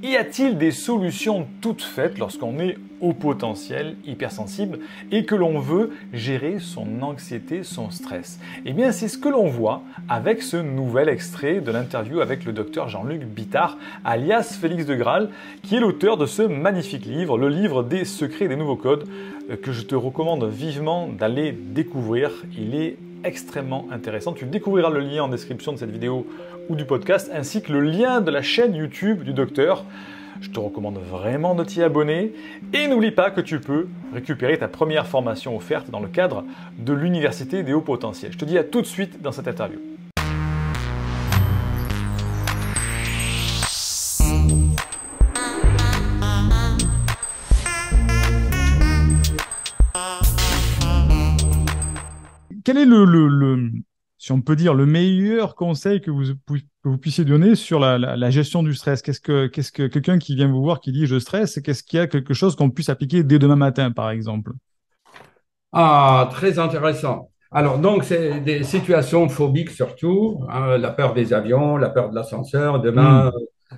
Y a-t-il des solutions toutes faites lorsqu'on est haut potentiel, hypersensible et que l'on veut gérer son anxiété, son stress? Eh bien, c'est ce que l'on voit avec ce nouvel extrait de l'interview avec le docteur Jean-Luc Bittard, alias Félix de Graal, qui est l'auteur de ce magnifique livre, le livre des secrets et des nouveaux codes, que je te recommande vivement d'aller découvrir. Il est extrêmement intéressant. Tu découvriras le lien en description de cette vidéo ou du podcast, ainsi que le lien de la chaîne YouTube du docteur. Je te recommande vraiment de t'y abonner. Et n'oublie pas que tu peux récupérer ta première formation offerte dans le cadre de l'Université des hauts potentiels. Je te dis à tout de suite dans cette interview. Quel est si on peut dire, le meilleur conseil que vous puissiez donner sur la gestion du stress? Qu'est-ce que quelqu'un qui vient vous voir qui dit je stresse, qu'est-ce qu'il y a quelque chose qu'on puisse appliquer dès demain matin, par exemple? Ah, très intéressant. Alors, donc, c'est des situations phobiques surtout, hein, la peur des avions, la peur de l'ascenseur. Hmm.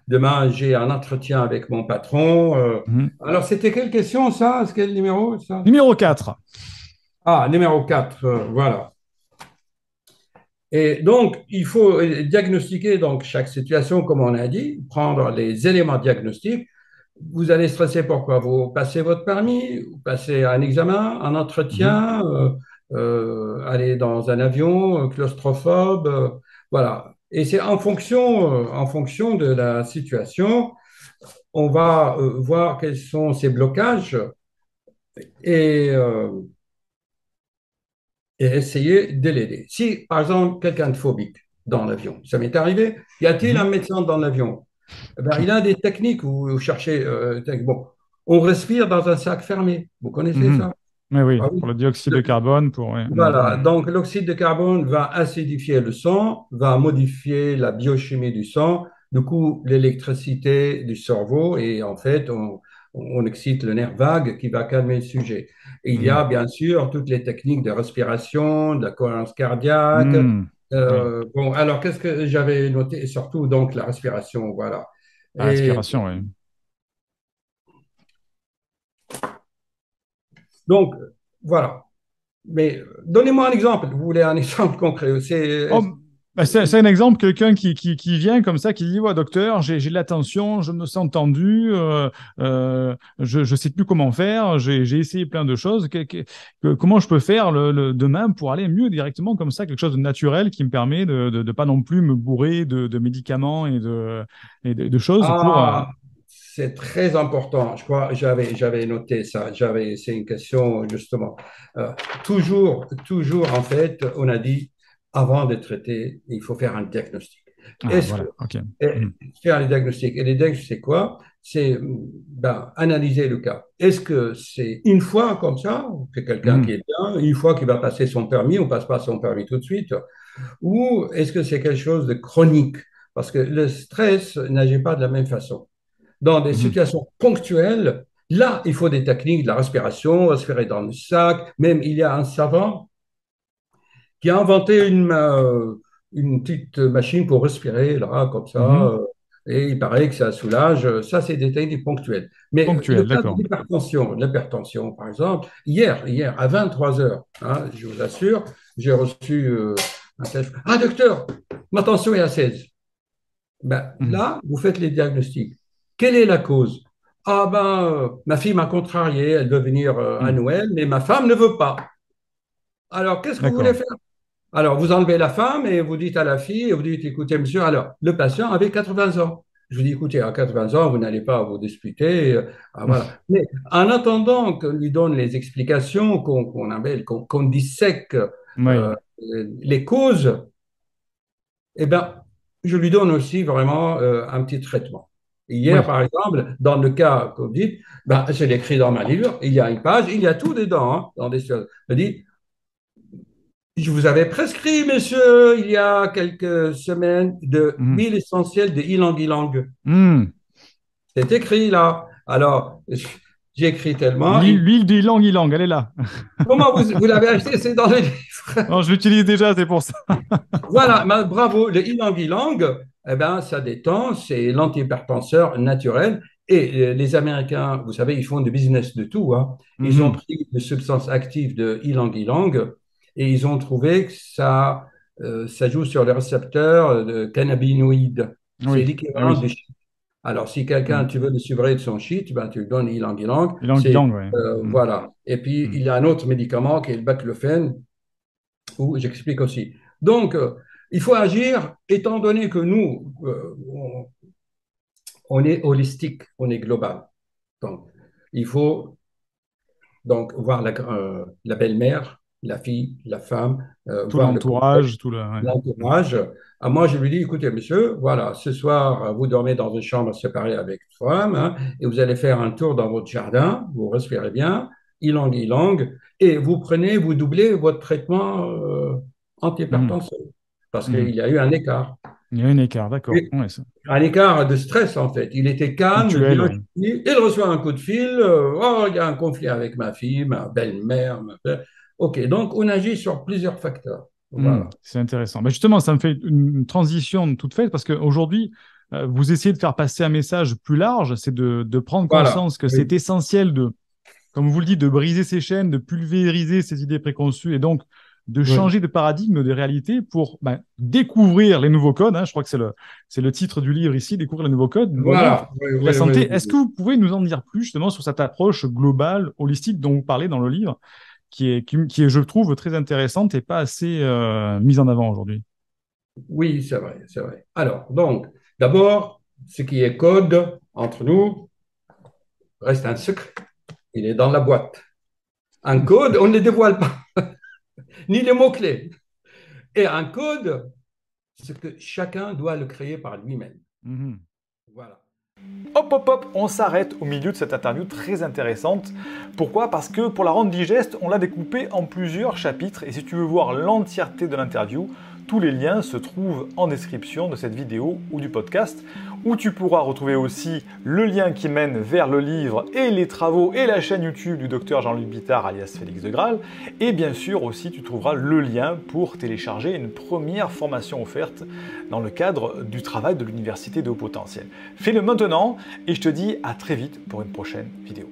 Demain, j'ai un entretien avec mon patron. Mhm. Alors, c'était quelle question, ça? Quel numéro, ça? Numéro 4. Ah, numéro 4. Voilà. Et donc, il faut diagnostiquer donc, chaque situation, comme on a dit, prendre les éléments diagnostiques. Vous allez stresser pourquoi? Vous passez votre permis, vous passez un examen, un Mhm. entretien, aller dans un avion, claustrophobe, voilà. Et c'est en fonction de la situation, on va voir quels sont ces blocages et, euh, et essayer de l'aider. Si, par exemple, quelqu'un de phobique dans l'avion, ça m'est arrivé, y a-t-il un Mhm. médecin dans l'avion? Eh ben, il a des techniques où vous cherchez. Bon, on respire dans un sac fermé. Vous connaissez Mhm. ça? Mais oui, Ah oui. pour le dioxyde de Le- carbone, ouais. voilà. Mhm. Donc, l'oxyde de carbone va acidifier le sang, va modifier la biochimie du sang, du coup, l'électricité du cerveau, et en fait, on excite le nerf vague qui va calmer le sujet. Et il y a Mhm. bien sûr toutes les techniques de respiration, de la cohérence cardiaque. Mhm. Oui, Bon, alors, qu'est-ce que j'avais noté? Surtout, donc, la respiration, voilà. la Et respiration, oui. donc, voilà. Mais donnez-moi un exemple. Vous voulez un exemple concret? Oh, bah, c'est un exemple, quelqu'un qui vient comme ça, qui dit, ouais, docteur, j'ai de la tension, je me sens tendu, je ne sais plus comment faire, j'ai essayé plein de choses. Comment je peux faire demain pour aller mieux directement comme ça, quelque chose de naturel qui me permet de pas non plus me bourrer de médicaments et de choses pour... Ah, c'est très important. Je crois que j'avais noté ça. C'est une question justement. Euh, toujours, en fait, on a dit, avant de traiter, il faut faire un diagnostic. Ah, Est-ce que voilà, ok. eh, Mhm. faire les diagnostics? Et les diagnostics, c'est quoi? C'est ben, analyser le cas. Est-ce que c'est une fois comme ça, c'est quelqu'un qui Mhm. est bien, une fois qu'il va passer son permis, on passe pas son permis tout de suite, ou est-ce que c'est quelque chose de chronique? Parce que le stress n'agit pas de la même façon. Dans des Mhm. situations ponctuelles, là, il faut des techniques de la respiration, respirer dans le sac. Même, il y a un savant qui a inventé une petite machine pour respirer, là, comme ça. Mhm. Et il paraît que ça soulage. Ça, c'est des techniques ponctuelles. Mais le Ponctuel, cas de d'accord. l'hypertension, par exemple, hier, à 23 heures, hein, je vous assure, j'ai reçu un téléphone. Ah, docteur, ma tension est à 16. Ben, Mhm. là, vous faites les diagnostics. Quelle est la cause? Ah ben, ma fille m'a contrarié, elle veut venir à Mhm. Noël, mais ma femme ne veut pas. Alors, qu'est-ce que vous voulez D'accord. faire? Alors, vous enlevez la femme et vous dites à la fille, et vous dites, écoutez, monsieur, alors, le patient avait 80 ans. Je vous dis, écoutez, à 80 ans, vous n'allez pas vous disputer. Ah, voilà. Mais en attendant qu'on lui donne les explications, qu'on dissèque Oui. les causes, eh bien, je lui donne aussi vraiment un petit traitement. Hier, Oui. par exemple, dans le cas que vous dites, ben, je l'ai écrit dans ma livre, il y a une page, il y a tout dedans, hein, dans des choses. Je dis, je vous avais prescrit, monsieur, il y a quelques semaines, de Mhm. huile essentielle de ylang-ylang. Mhm. C'est écrit là. Alors, j'ai écrit tellement. L'huile d'ylang-ylang, elle est là. Comment vous l'avez acheté? C'est dans le livre. Non, je l'utilise déjà, c'est pour ça. Voilà, bravo, le ylang-ylang. eh ben, ça détend, c'est l'antihypertenseur naturel. Et les Américains, vous savez, ils font du business de tout, hein. Ils ont Mhm. pris des substances actives de ylang-ylang et ils ont trouvé que ça joue sur les récepteurs de cannabinoïdes. C'est Oui, ah l'équivalent oui. du shit. Alors, si quelqu'un, Mhm. tu veux le suivre de son shit, ben, tu lui donnes ylang-ylang. Ilang Ilang, ouais. Mhm. Voilà. Et puis, Mhm. il y a un autre médicament qui est le baclofène, où j'explique aussi. Donc, il faut agir, étant donné que nous, on est holistique, on est global. Donc, il faut donc voir la belle-mère, la fille, la femme, Tout voir le contexte, l'entourage, tout le. Ouais. Mhm. l'entourage. Moi, je lui dis, écoutez, monsieur, voilà, ce soir, vous dormez dans une chambre séparée avec une femme, hein, et vous allez faire un tour dans votre jardin, vous respirez bien, ylang, et vous prenez, vous doublez votre traitement Mhm. antihypertenseur, parce qu'il Mhm. y a eu un écart. Il y a un écart, d'accord. Et Ouais, un écart de stress, en fait. Il était calme, ponctuel, bien ouais. gentil. Il reçoit un coup de fil. Oh, il y a un conflit avec ma fille, ma belle-mère. OK, donc on agit sur plusieurs facteurs. Voilà. C'est intéressant. Mais justement, ça me fait une transition toute faite parce qu'aujourd'hui, vous essayez de faire passer un message plus large, c'est de prendre Voilà. conscience que c'est Oui. essentiel de, comme vous le dites, de briser ces chaînes, de pulvériser ces idées préconçues et donc de Oui. changer de paradigme, de réalité pour découvrir les nouveaux codes, hein. Je crois que c'est le titre du livre ici, Découvrir les nouveaux codes, du bonheur Voilà. Oui, et de la oui, oui, santé. oui, Est-ce que oui. vous pouvez nous en dire plus justement sur cette approche globale, holistique dont vous parlez dans le livre, qui est, je trouve, très intéressante et pas assez mise en avant aujourd'hui? Oui, c'est vrai, c'est vrai. Alors, donc, d'abord, ce qui est code entre nous reste un secret. Il est dans la boîte. Un code, on ne le dévoile pas, ni les mots-clés. Et un code, c'est que chacun doit le créer par lui-même. Mhm. Voilà. Hop hop hop, on s'arrête au milieu de cette interview très intéressante. Pourquoi? Parce que pour la rendre digeste, on l'a découpée en plusieurs chapitres et si tu veux voir l'entièreté de l'interview, tous les liens se trouvent en description de cette vidéo ou du podcast, où tu pourras retrouver aussi le lien qui mène vers le livre et les travaux et la chaîne YouTube du docteur Jean-Luc Bittard alias Félix de Graal. Et bien sûr aussi tu trouveras le lien pour télécharger une première formation offerte dans le cadre du travail de l'Université de Haut Potentiel. Fais-le maintenant et je te dis à très vite pour une prochaine vidéo.